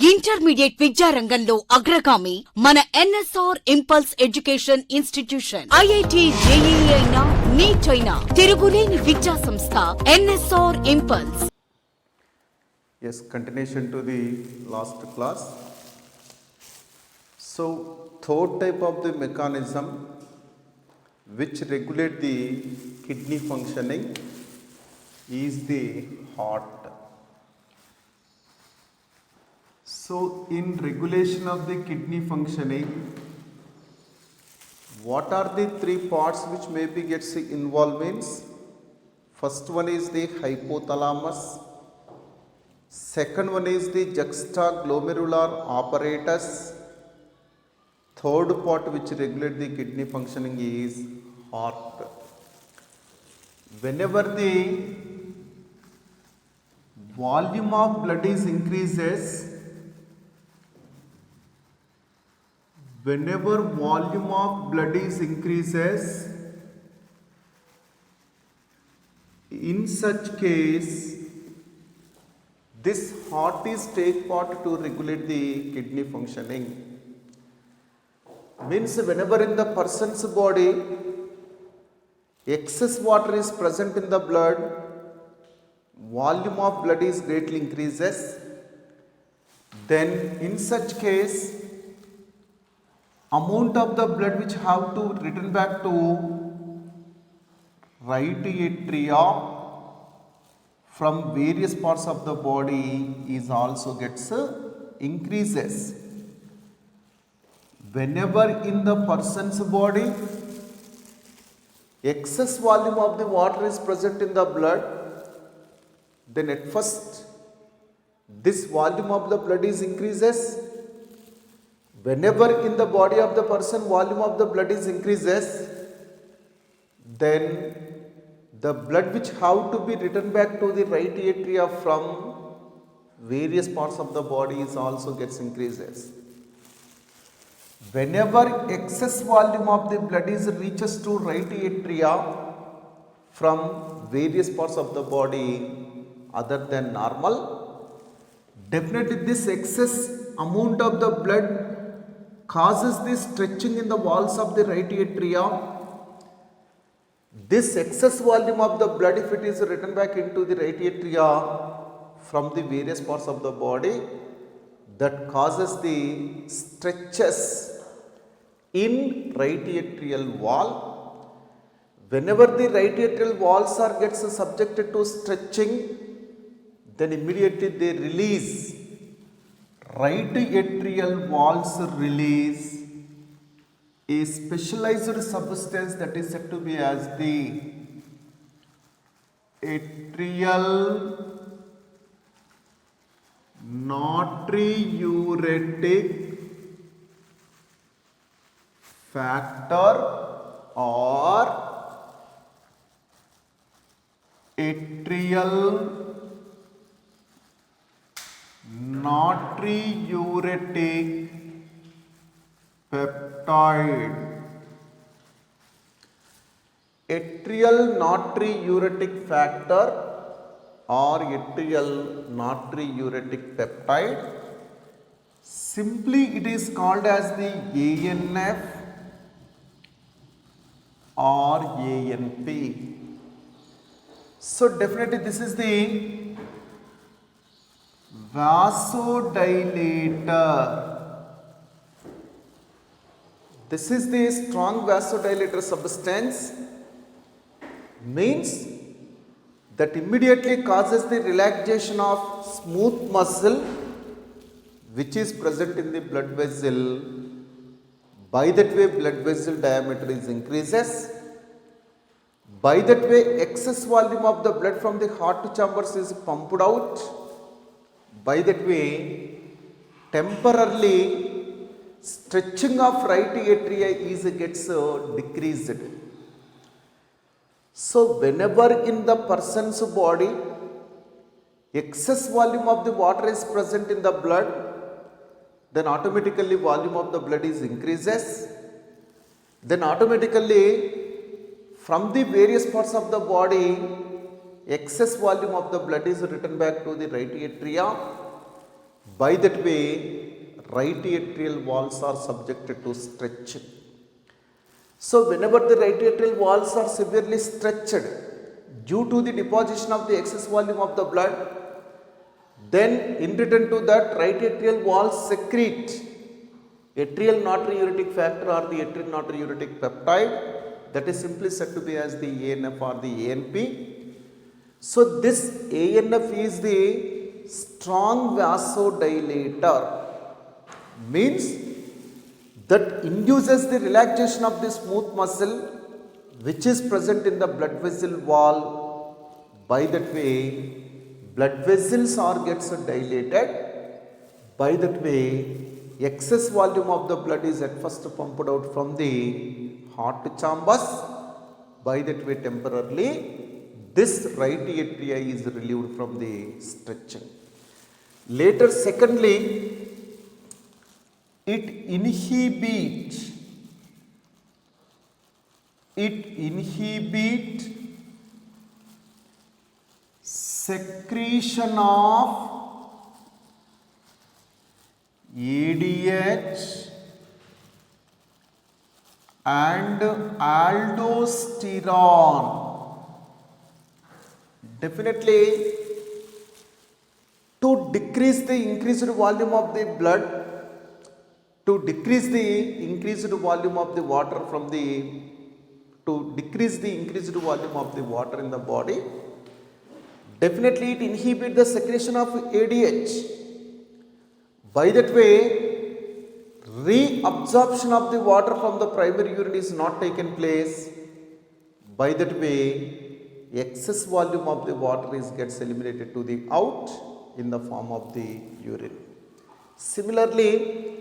Intermediate విద్యారంగంలో అగ్రగామి మన NSR impulse education institution. IIT, JEE అయినా, నీట్ అయినా తిరుగులేని విద్యా సంస్థ NSR impulse. Yes, continuation to the last class. So, third type of the mechanism which regulate the kidney functioning is the heart. So, in regulation of the kidney functioning, what are the three parts which maybe gets involved means? First one is the hypothalamus. Second one is the juxtaglomerular apparatus. Third part which regulate the kidney functioning is heart. Whenever the volume of blood is increases, in such case this heart is take part to regulate the kidney functioning. Means whenever in the person's body excess water is present in the blood, volume of blood is greatly increases, then in such case amount of the blood which have to return back to right atria from various parts of the body is also gets increases. Whenever in the person's body excess volume of the water is present in the blood, then at first this volume of the blood is increases. Whenever in the body of the person volume of the blood is increases, then the blood which have to be returned back to the right atria from various parts of the body is also gets increases. Whenever excess volume of the blood is reaches to right atria from various parts of the body other than normal, definitely this excess amount of the blood causes the stretching in the walls of the right atria. This excess volume of the blood, if it is written back into the right atria from the various parts of the body, that causes the stretches in right atrial wall. Whenever the right atrial walls are gets subjected to stretching, then immediately they release, right atrial walls release a specialized substance that is said to be as the atrial natriuretic factor or atrial natriuretic peptide. Atrial natriuretic factor or atrial natriuretic peptide, simply it is called as the ANF or ANP. So definitely this is the vasodilator. This is the strong vasodilator substance, means that immediately causes the relaxation of smooth muscle which is present in the blood vessel. By that way blood vessel diameter is increases. By that way excess volume of the blood from the heart chambers is pumped out. By that way temporarily stretching of right atria is gets decreased. So whenever in the person's body excess volume of the water is present in the blood, then automatically volume of the blood is increases. Then automatically from the various parts of the body excess volume of the blood is returned back to the right atria. By that way, right atrial walls are subjected to stretch. So whenever the right atrial walls are severely stretched due to the deposition of the excess volume of the blood, then in return to that, right atrial walls secrete atrial natriuretic factor or the atrial natriuretic peptide, that is simply said to be as the ANF or the ANP. So this ANF is the strong vasodilator, means that induces the relaxation of the smooth muscle which is present in the blood vessel wall. By that way, blood vessels are gets dilated. By that way, excess volume of the blood is at first pumped out from the heart chambers. By that way, temporarily this right atria is relieved from the stretching. Later, secondly, it inhibit secretion of ADH and aldosterone. Definitely, to decrease the increased volume of the blood, to decrease the increased volume of the water from the, to decrease the increased volume of the water in the body, definitely it inhibits the secretion of ADH. By that way, reabsorption of the water from the primary urine is not taken place. By that way, excess volume of the water is gets eliminated to the out in the form of the urine. Similarly,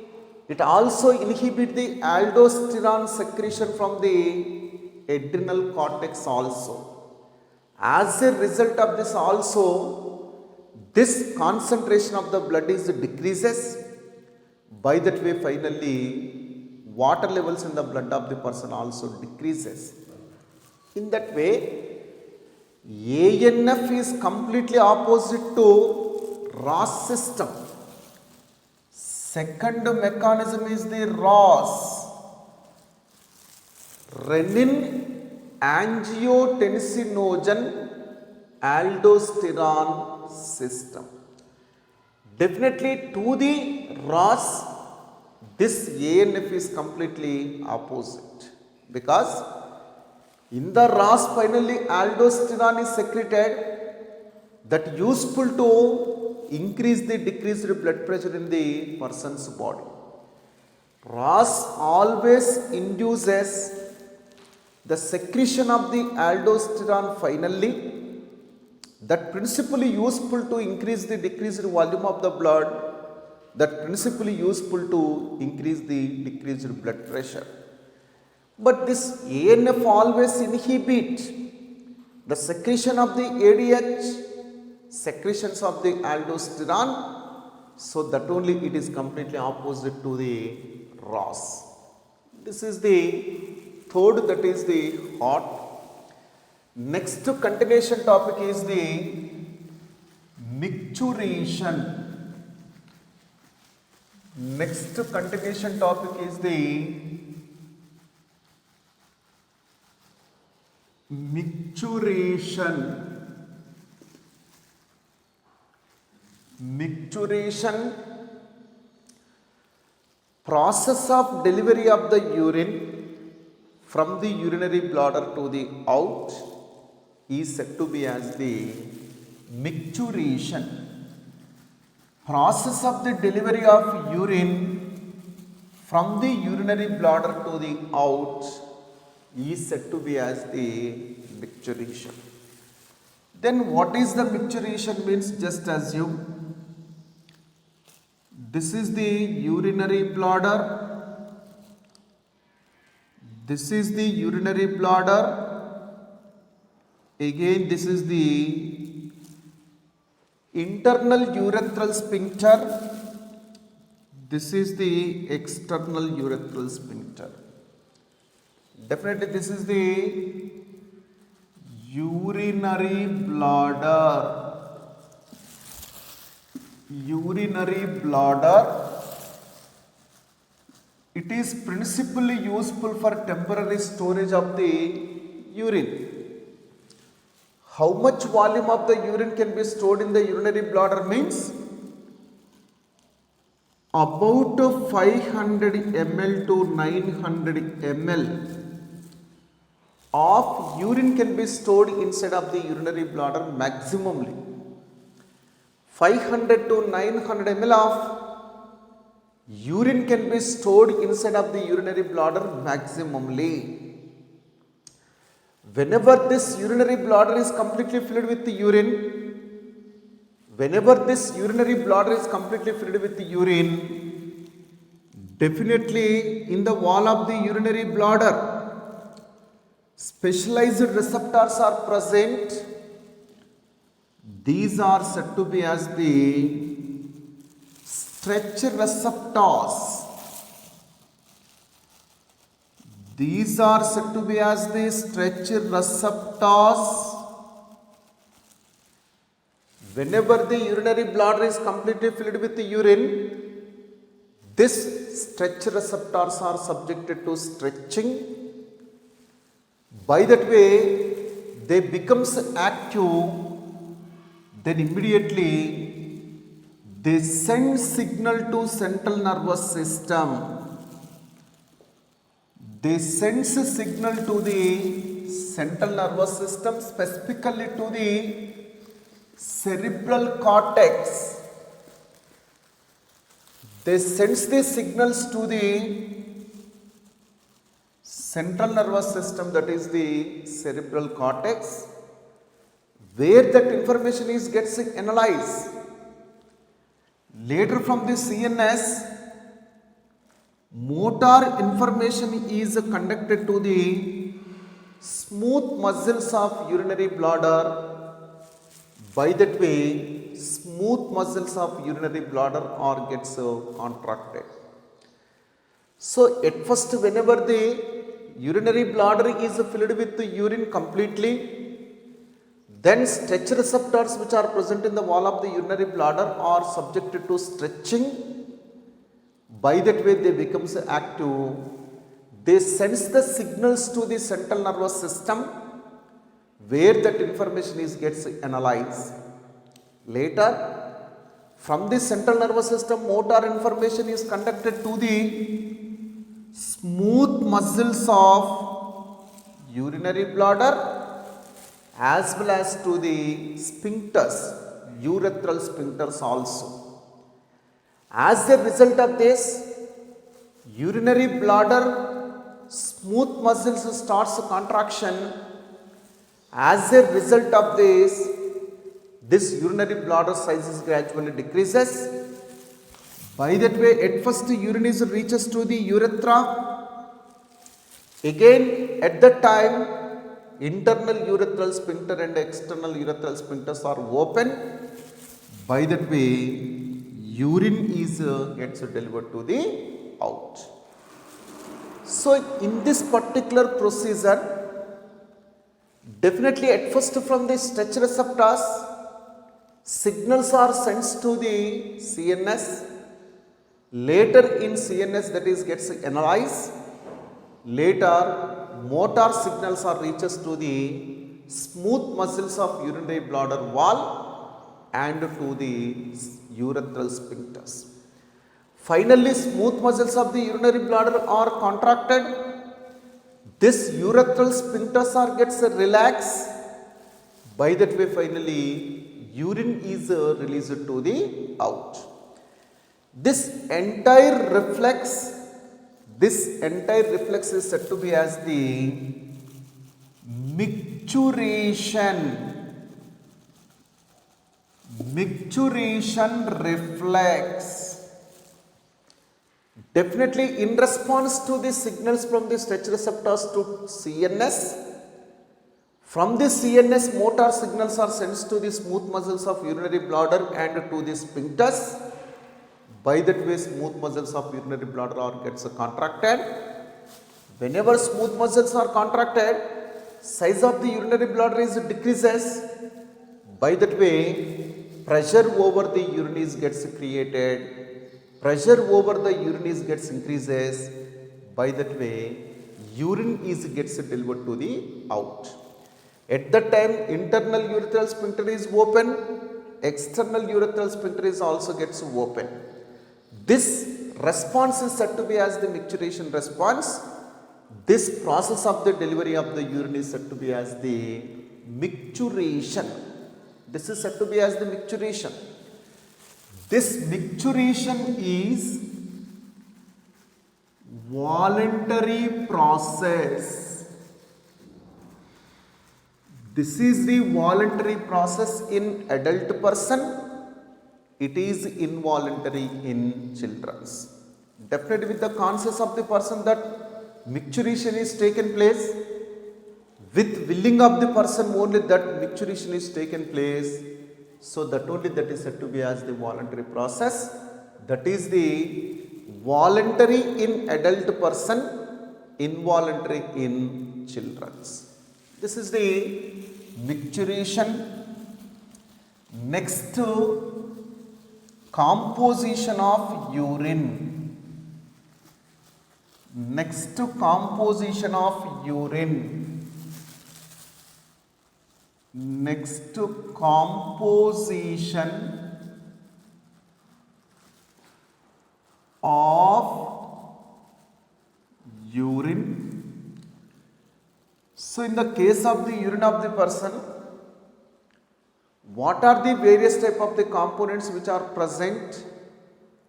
it also inhibits the aldosterone secretion from the adrenal cortex also. As a result of this also, this concentration of the blood is decreases. By that way, finally, water levels in the blood of the person also decreases. In that way, ANF is completely opposite to ROS system. Second mechanism is the ROS, renin angiotensinogen aldosterone system. Definitely to the ROS, this ANF is completely opposite, because in the ROS finally aldosterone is secreted, that useful to increase the decreased blood pressure in the person's body. ROS always induces the secretion of the aldosterone finally, that principally useful to increase the decreased volume of the blood, that principally useful to increase the decreased blood pressure. But this ANF always inhibit the secretion of the ADH, secretions of the aldosterone, so that only it is completely opposite to the ROS. This is the third, that is the heart. Next continuation topic is the micturition. Next continuation topic is the micturition. Micturition, process of delivery of the urine from the urinary bladder to the out is said to be as the micturition. Process of the delivery of urine from the urinary bladder to the out is said to be as the micturition. Then what is the micturition means? Just assume this is the urinary bladder, this is the urinary bladder, again this is the internal urethral sphincter, this is the external urethral sphincter. Definitely this is the urinary bladder. urinary bladder. It is principally useful for temporary storage of the urine. How much volume of the urine can be stored in the urinary bladder means about 500 ml to 900 ml of urine can be stored inside of the urinary bladder maximally. 500 to 900 ml of urine can be stored inside of the urinary bladder maximally. Whenever this urinary bladder is completely filled with the urine, definitely in the wall of the urinary bladder, specialized receptors are present. These are said to be as the stretch receptors. These are said to be as the stretch receptors. Whenever the urinary bladder is completely filled with the urine, these stretch receptors are subjected to stretching. By that way, they becomes active. Then immediately they send signal to central nervous system. They send signal to the central nervous system, specifically to the cerebral cortex. They send the signals to the central nervous system, that is the cerebral cortex, where that information is gets analyzed. Later from the CNS, motor information is conducted to the smooth muscles of urinary bladder. By that way, smooth muscles of urinary bladder are gets contracted. So at first, whenever the urinary bladder is filled with the urine completely, then stretch receptors which are present in the wall of the urinary bladder are subjected to stretching. By that way, they becomes active. They sense the signals to the central nervous system, where that information is gets analyzed. Later, from the central nervous system, motor information is conducted to the smooth muscles of urinary bladder, as well as to the sphincters, urethral sphincters also. As a result of this, urinary bladder smooth muscles starts contraction. As a result of this urinary bladder size is gradually decreases. By that way, at first urine is reaches to the urethra. Again, at that time, internal urethral sphincter and external urethral sphincters are open. By that way, urine is gets delivered to the out. So in this particular procedure, definitely at first from the stretch receptors, signals are sent to the CNS. Later in CNS, that is gets analyzed. Later, motor signals are reaches to the smooth muscles of urinary bladder wall and to the urethral sphincters. Finally, smooth muscles of the urinary bladder are contracted. This urethral sphincters are gets relaxed. By that way, finally, urine is released to the out. This entire reflex is said to be as the micturition reflex. Definitely in response to the signals from the stretch receptors to CNS, from the CNS motor signals are sent to the smooth muscles of urinary bladder and to the sphincters. By that way, smooth muscles of urinary bladder are gets contracted. Whenever smooth muscles are contracted, size of the urinary bladder is decreases. By that way, pressure over the urine is gets created, pressure over the urine is gets increases, by that way urine is gets delivered to the out. At that time internal urethral sphincter is open, external urethral sphincter is also gets open. This response is said to be as the micturition response. This process of the delivery of the urine is said to be as the micturition. This is said to be as the micturition. This micturition is voluntary process. This is the voluntary process in adult person. It is involuntary in children's. Definitely with the conscious of the person that micturition is taken place, with willing of the person only that micturition is taken place. So that only that is said to be as the voluntary process. That is the voluntary in adult person, involuntary in children's. This is the micturition. Next, composition of urine. Next, composition of urine. Next, composition of urine. So in the case of the urine of the person, what are the various type of the components which are present?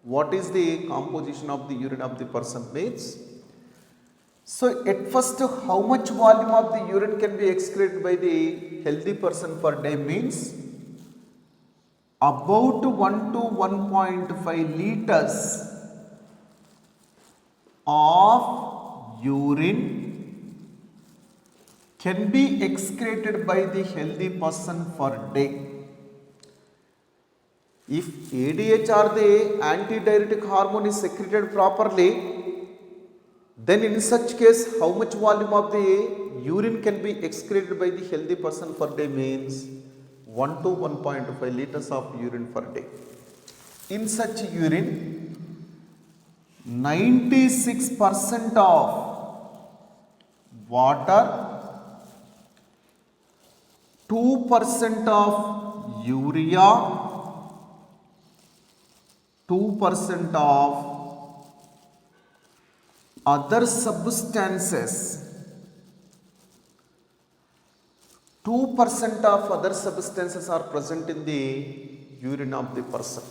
What is the composition of the urine of the person means? So at first, how much volume of the urine can be excreted by the healthy person per day means about 1 to 1.5 liters of urine can be excreted by the healthy person per day. If ADH or the antidiuretic hormone is secreted properly, then in such case how much volume of the urine can be excreted by the healthy person per day means 1 to 1.5 liters of urine per day. In such urine, 96% of water, 2% of urea, 2% of other substances, 2% of other substances are present in the urine of the person.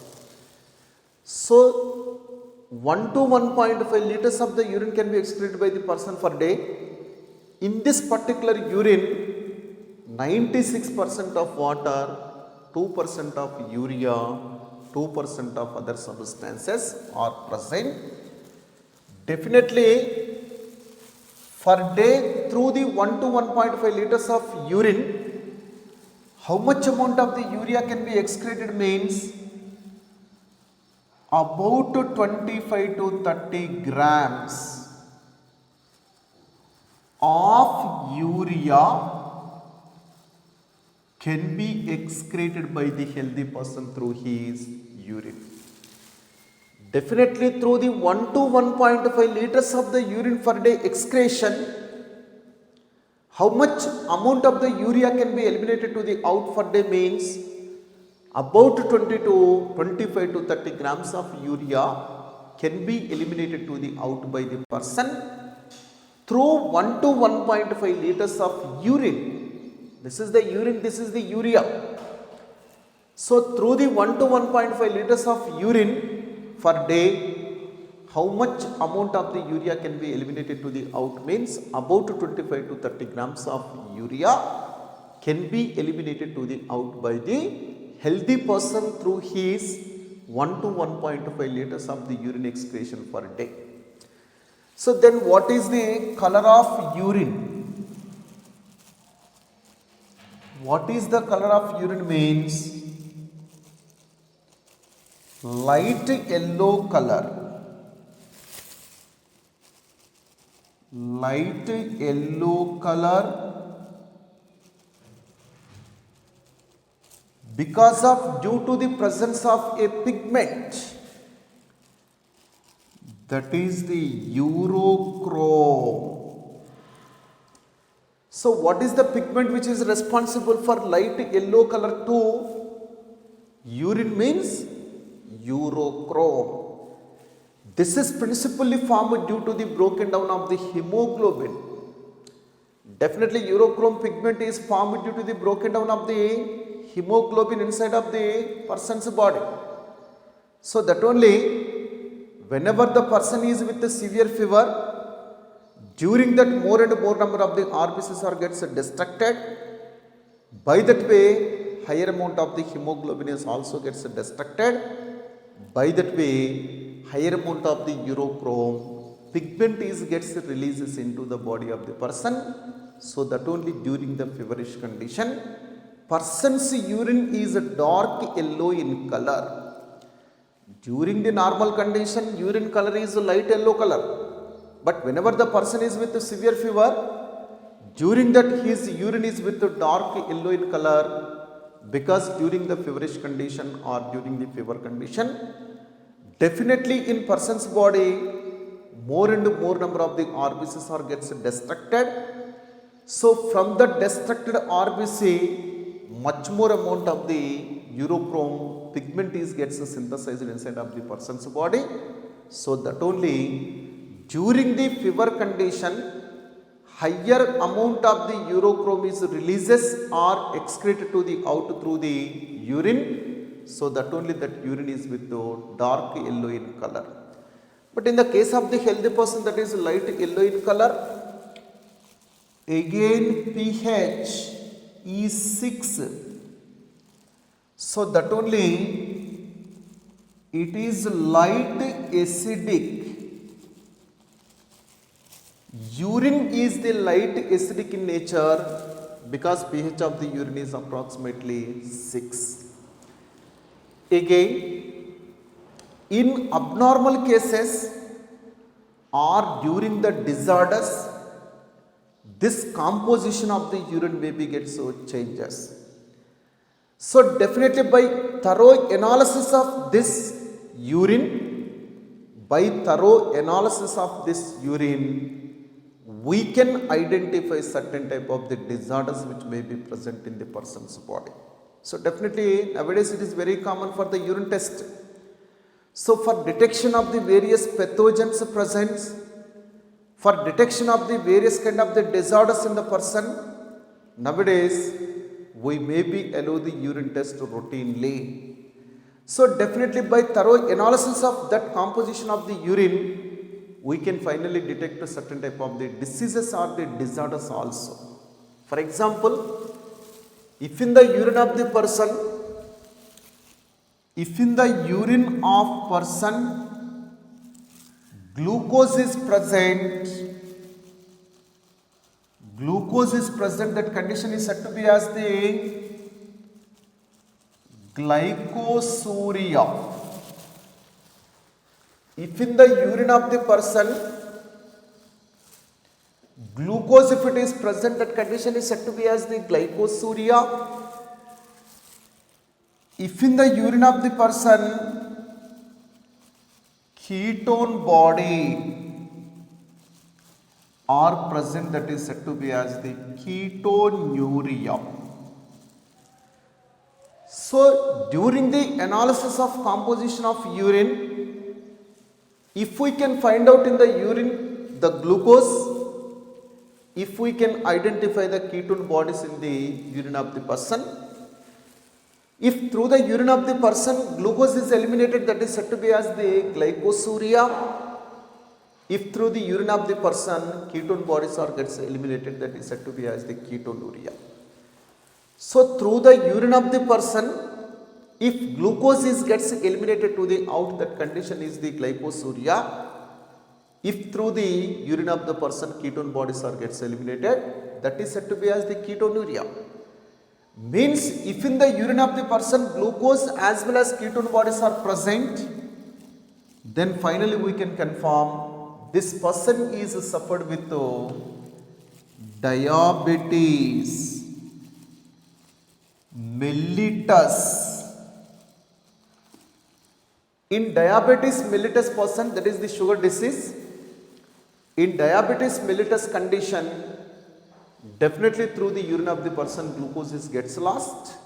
So 1 to 1.5 liters of the urine can be excreted by the person per day. In this particular urine, 96% of water, 2% of urea, 2% of other substances are present. Definitely per day through the 1 to 1.5 liters of urine, how much amount of the urea can be excreted means about 25 to 30 grams of urea can be excreted by the healthy person through his urine. Definitely through the 1 to 1.5 liters of the urine per day excretion, how much amount of the urea can be eliminated to the out per day means about 20 to 25 to 30 grams of urea can be eliminated to the out by the person through 1 to 1.5 liters of urine. This is the urine, this is the urea. So through the 1 to 1.5 liters of urine per day, how much amount of the urea can be eliminated to the out means about 25 to 30 grams of urea can be eliminated to the out by the healthy person through his 1 to 1.5 liters of the urine excretion per day. So then what is the color of urine? What is the color of urine means light yellow color. Light yellow color, because of due to the presence of a pigment, that is the urochrome. So what is the pigment which is responsible for light yellow color to urine? Means urochrome. This is principally formed due to the broken down of the hemoglobin. Definitely urochrome pigment is formed due to the broken down of the hemoglobin inside of the person's body. So that only whenever the person is with a severe fever, during that more and more number of the RBCs are gets destructed. By that way, higher amount of the hemoglobin is also gets destructed. By that way, higher amount of the urochrome pigment is gets releases into the body of the person. So that only during the feverish condition, person's urine is dark yellow in color. During the normal condition, urine color is light yellow color. But whenever the person is with a severe fever, during that his urine is with a dark yellow in color, because during the feverish condition or during the fever condition, definitely in person's body more and more number of the RBCs are gets destructed. So from the destructed RBC, much more amount of the urochrome pigment is gets synthesized inside of the person's body. So that only during the fever condition, higher amount of the urochrome is releases or excreted to the out through the urine. So that only that urine is with the dark yellow in color. But in the case of the healthy person, that is light yellow in color. Again pH is 6. So that only it is light acidic. Urine is the light acidic in nature because pH of the urine is approximately 6. Again, in abnormal cases or during the disorders, this composition of the urine may be gets so changes. So definitely by thorough analysis of this urine, we can identify certain type of the disorders which may be present in the person's body. So definitely nowadays it is very common for the urine test. So for detection of the various pathogens present, for detection of the various kind of the disorders in the person, nowadays we may be allow the urine test routinely. So definitely by thorough analysis of that composition of the urine, we can finally detect a certain type of the diseases or the disorders also. For example, if in the urine of person, glucose is present, that condition is said to be as the glycosuria. If in the urine of the person, glucose if it is present, that condition is said to be as the glycosuria. If in the urine of the person, ketone body are present, that is said to be as the ketonuria. So during the analysis of composition of urine, if we can find out in the urine the glucose, if we can identify the ketone bodies in the urine of the person, if through the urine of the person glucose is eliminated, that is said to be as the glycosuria. If through the urine of the person ketone bodies are gets eliminated, that is said to be as the ketonuria. So through the urine of the person, if glucose is gets eliminated to the out, that condition is the glycosuria. If through the urine of the person ketone bodies are gets eliminated, that is said to be as the ketonuria. Means if in the urine of the person glucose as well as ketone bodies are present, then finally we can confirm this person is suffered with diabetes mellitus. In diabetes mellitus person, that is the sugar disease, in diabetes mellitus condition, definitely through the urine of the person glucose gets lost,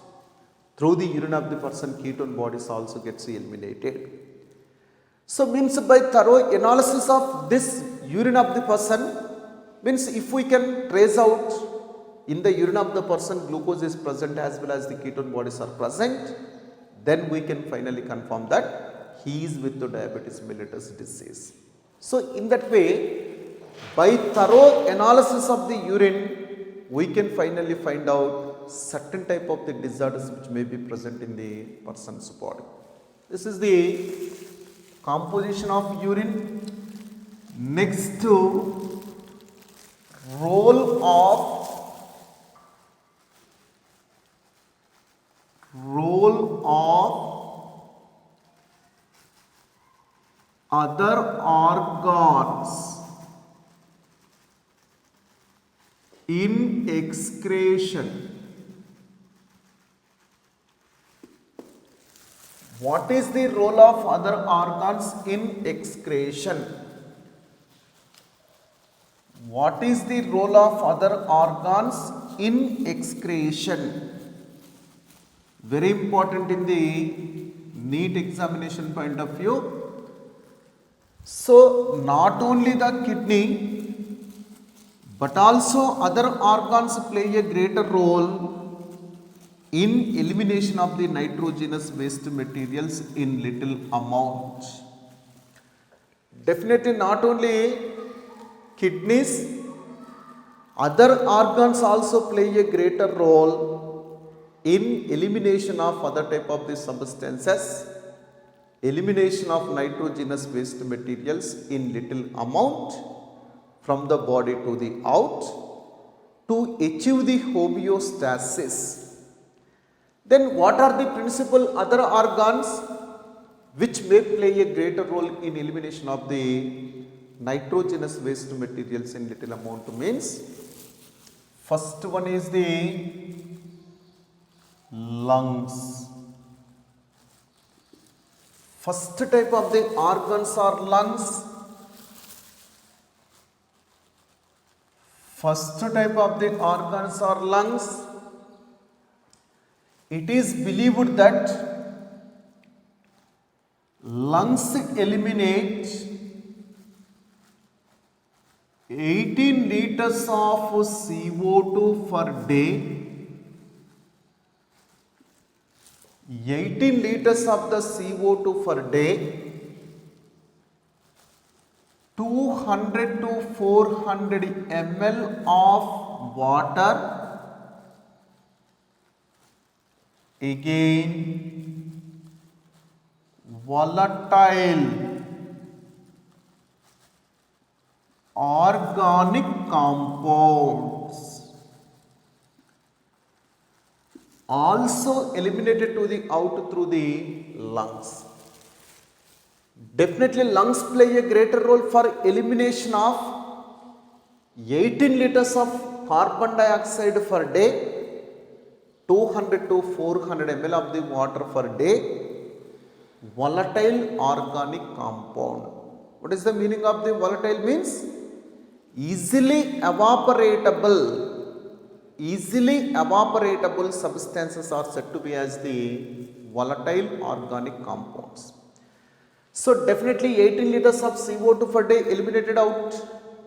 through the urine of the person ketone bodies also gets eliminated. So means by thorough analysis of this urine of the person, means if we can trace out in the urine of the person glucose is present as well as the ketone bodies are present, then we can finally confirm that he is with the diabetes mellitus disease. So in that way, by thorough analysis of the urine, we can finally find out certain type of the disorders which may be present in the person's body. This is the composition of urine. Next to role of other organs in excretion. What is the role of other organs in excretion? What is the role of other organs in excretion? Very important in the NEET examination point of view. So not only the kidney but also other organs play a greater role in elimination of the nitrogenous waste materials in little amount. Definitely not only kidneys, other organs also play a greater role in elimination of other type of the substances, elimination of nitrogenous waste materials in little amount from the body to the out to achieve the homeostasis. Then what are the principal other organs which may play a greater role in elimination of the nitrogenous waste materials in little amount? Means first one is the lungs. First type of the organs are lungs. First type of the organs are lungs. It is believed that lungs eliminate 18 liters of CO2 per day. 18 liters of the CO2 per day, 200 to 400 ml of water, again volatile organic compounds also eliminated to the out through the lungs. Definitely lungs play a greater role for elimination of 18 liters of carbon dioxide per day, 200 to 400 ml of the water per day, volatile organic compound. What is the meaning of the volatile? Means easily evaporatable substances are said to be as the volatile organic compounds. So definitely 18 liters of CO2 per day eliminated out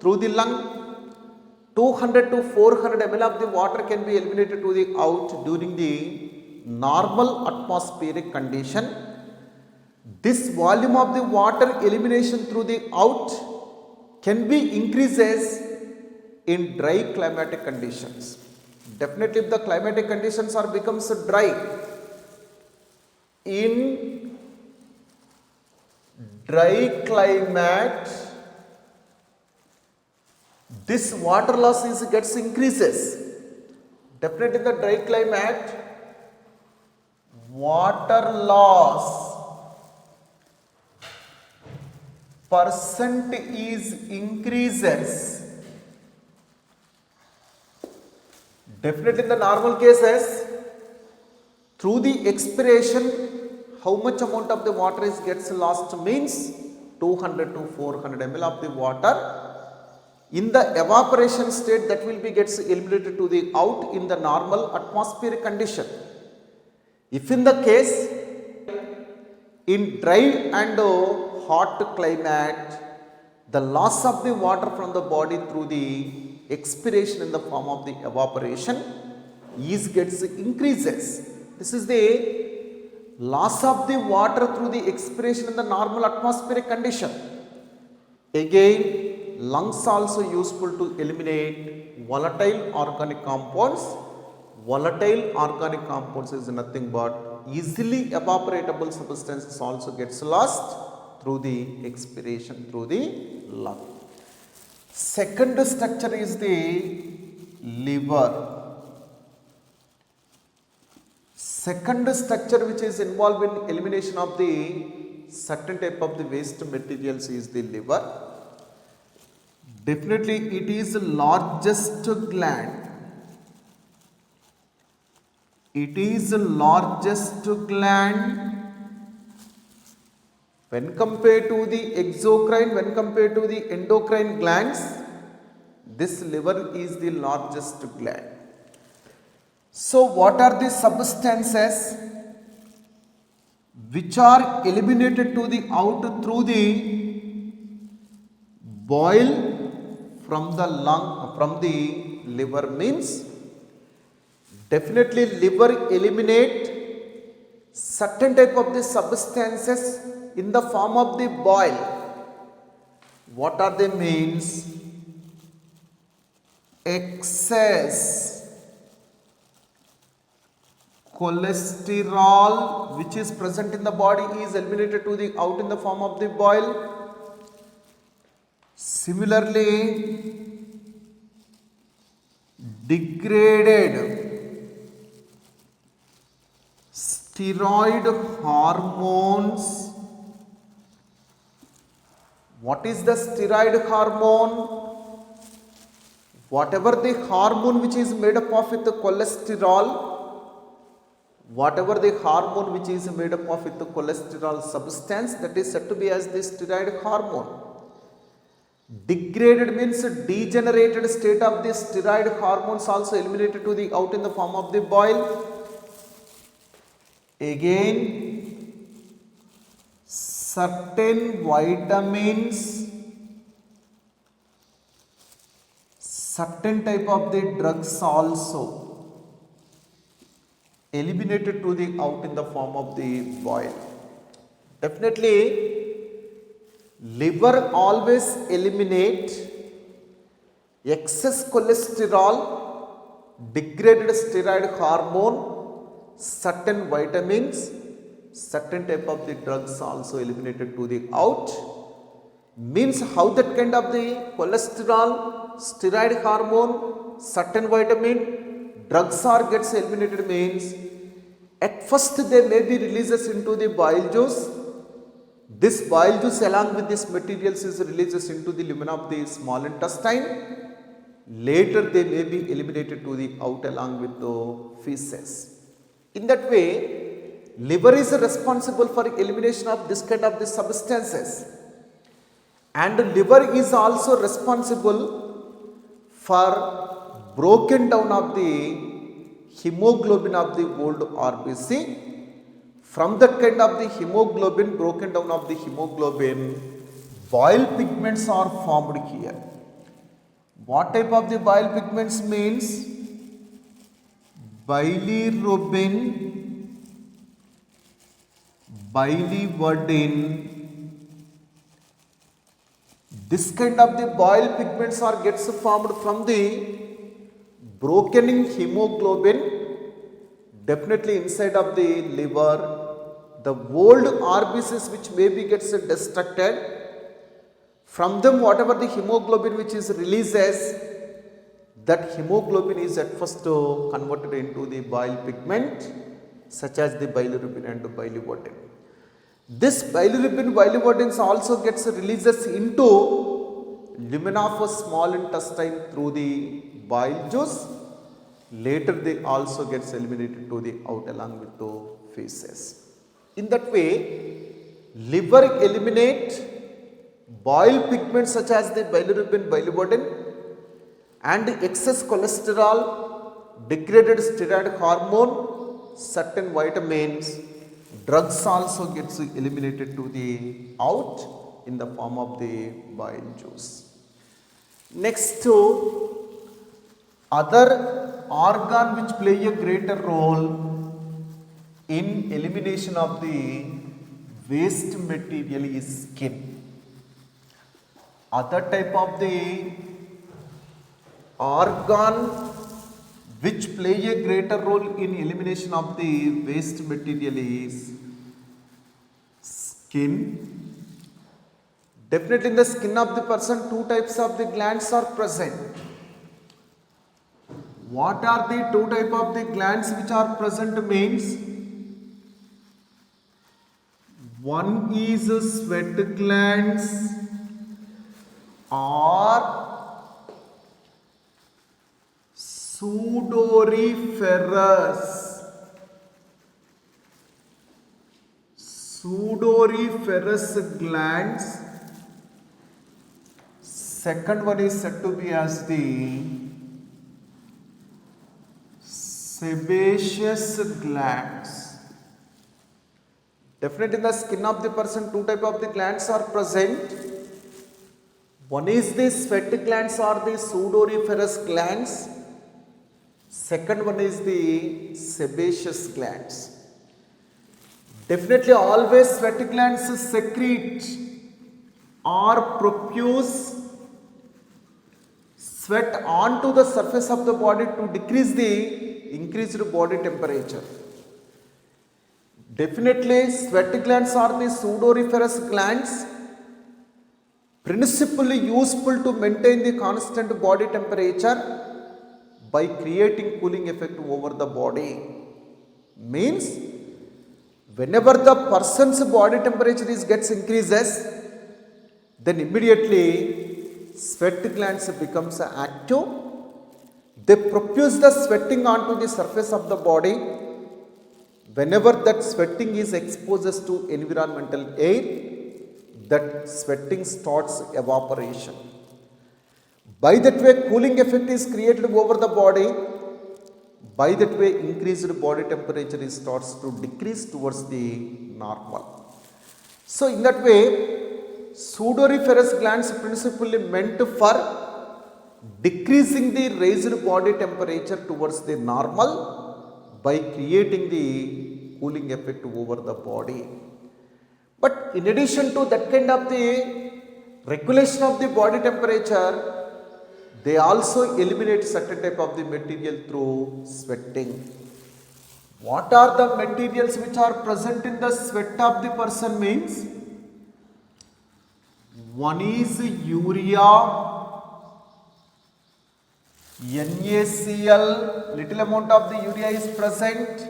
through the lung, 200 to 400 ml of the water can be eliminated to the out during the normal atmospheric condition. This volume of the water elimination through the out can be increases in dry climatic conditions. Definitely if the climatic conditions are becomes dry, in dry climate this water loss gets increases. Definitely in the dry climate water loss percent is increases. Definitely in the normal cases through the expiration, how much amount of the water is gets lost means 200 to 400 ml of the water in the evaporation state that will be gets eliminated to the out in the normal atmospheric condition. If in the case in dry and hot climate, the loss of the water from the body through the expiration in the form of the evaporation is gets increases. This is the loss of the water through the expiration in the normal atmospheric condition. Again, lungs also useful to eliminate volatile organic compounds. Volatile organic compounds is nothing but easily evaporatable substances also gets lost through the expiration through the lung. Second structure is the liver. Second structure which is involved in elimination of the certain type of the waste materials is the liver. Definitely it is the largest gland. It is the largest gland when compared to the exocrine, when compared to the endocrine glands. This liver is the largest gland. So what are the substances which are eliminated to the out through the boil from the lung, from the liver means definitely liver eliminate certain type of the substances in the form of the boil. What are they means? Excess cholesterol which is present in the body is eliminated to the out in the form of the boil. Similarly, degraded steroid hormones. What is the steroid hormone? Whatever the hormone which is made up of with the cholesterol, whatever the hormone which is made up of with the cholesterol substance, that is said to be as the steroid hormone. Degraded means degenerated state of the steroid hormones also eliminated to the out in the form of the boil. Again, certain vitamins, certain type of the drugs also eliminated to the out in the form of the boil. Definitely liver always eliminate excess cholesterol, degraded steroid hormone, certain vitamins, certain type of the drugs also eliminated to the out. Means how that kind of the cholesterol, steroid hormone, certain vitamin, drugs are gets eliminated means at first they may be releases into the bile juice. This bile juice along with this materials is releases into the lumen of the small intestine. Later they may be eliminated to the out along with the feces. In that way, liver is responsible for elimination of this kind of the substances, and liver is also responsible for broken down of the hemoglobin of the old RBC. From that kind of the hemoglobin, broken down of the hemoglobin, bile pigments are formed here. What type of the bile pigments means? Bilirubin, biliverdin. This kind of the bile pigments are gets formed from the brokening hemoglobin. Definitely inside of the liver, the old RBCs which may be gets destructed. From them, whatever the hemoglobin which is releases, that hemoglobin is at first converted into the bile pigment, such as the bilirubin and biliverdin. This bilirubin, biliverdin also gets releases into lumen of a small intestine through the bile juice. Later they also gets eliminated to the out along with the feces. In that way, liver eliminate bile pigments such as the bilirubin, biliverdin and excess cholesterol, degraded steroid hormone, certain vitamins, drugs also gets eliminated to the out in the form of the bile juice. Next to other organ which play a greater role in elimination of the waste material is skin. Other type of the organ which play a greater role in elimination of the waste material is skin. Definitely in the skin of the person, two types of the glands are present. What are the two type of the glands which are present means? One is sweat glands or sudoriferous. Sudoriferous glands. Second one is said to be as the sebaceous glands. Definitely in the skin of the person, two type of the glands are present. One is the sweat glands or the sudoriferous glands. Second one is the sebaceous glands. Definitely always sweat glands secrete or profuse sweat onto the surface of the body to decrease the increased body temperature. Definitely sweat glands are the sudoriferous glands, principally useful to maintain the constant body temperature by creating cooling effect over the body. Means whenever the person's body temperature gets increases, then immediately sweat glands becomes active. They profuse the sweating onto the surface of the body. Whenever that sweating is exposed to environmental air, that sweating starts evaporation. By that way, cooling effect is created over the body. By that way, increased body temperature starts to decrease towards the normal. So in that way, sudoriferous glands principally meant for decreasing the raised body temperature towards the normal by creating the cooling effect over the body. But in addition to that kind of the regulation of the body temperature, they also eliminate certain type of the material through sweating. What are the materials which are present in the sweat of the person means? One is urea, NaCl, little amount of the urea is present,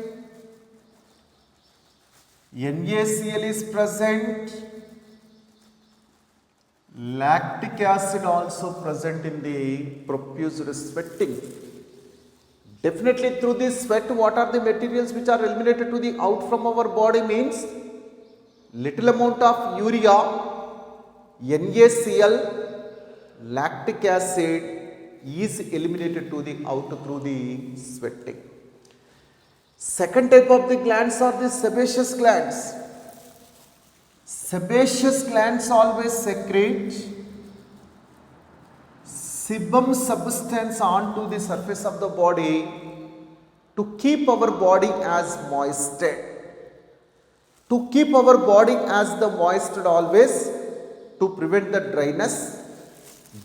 NaCl is present, lactic acid also present in the profused sweating. Definitely through this sweat, what are the materials which are eliminated to the out from our body means? Little amount of urea, NaCl, lactic acid is eliminated to the out through the sweating. Second type of the glands are the sebaceous glands. Sebaceous glands always secrete sebum substance onto the surface of the body to keep our body as moisted. To keep our body as the moisted always, to prevent the dryness.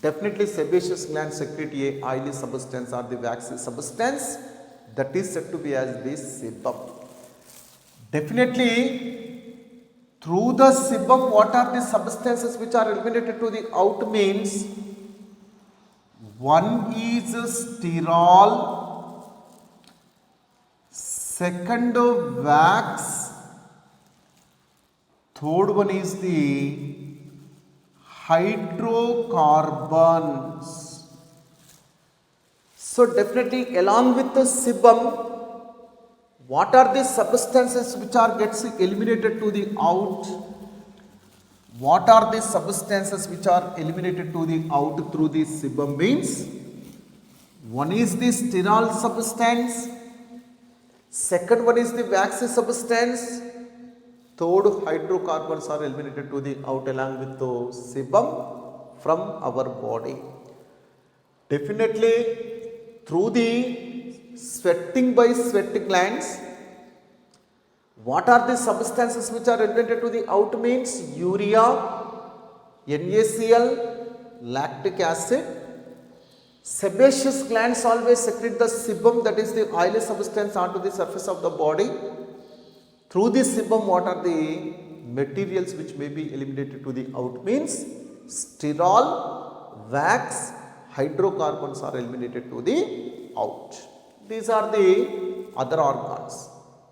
Definitely sebaceous glands secrete a oily substance or the waxy substance that is said to be as the sebum. Definitely through the sebum, what are the substances which are eliminated to the out means? One is sterol, second wax, third one is the hydrocarbons. So definitely along with the sebum, what are the substances which are gets eliminated to the out? What are the substances which are eliminated to the out through the sebum means? One is the sterol substance, second one is the waxy substance, third hydrocarbons are eliminated to the out along with the sebum from our body. Definitely through the sweating by sweat glands, what are the substances which are eliminated to the out means? Urea, NaCl, lactic acid. Sebaceous glands always secrete the sebum, that is the oily substance, onto the surface of the body. Through the sebum, what are the materials which may be eliminated to the out means? Sterol, wax, hydrocarbons are eliminated to the out. These are the other organs.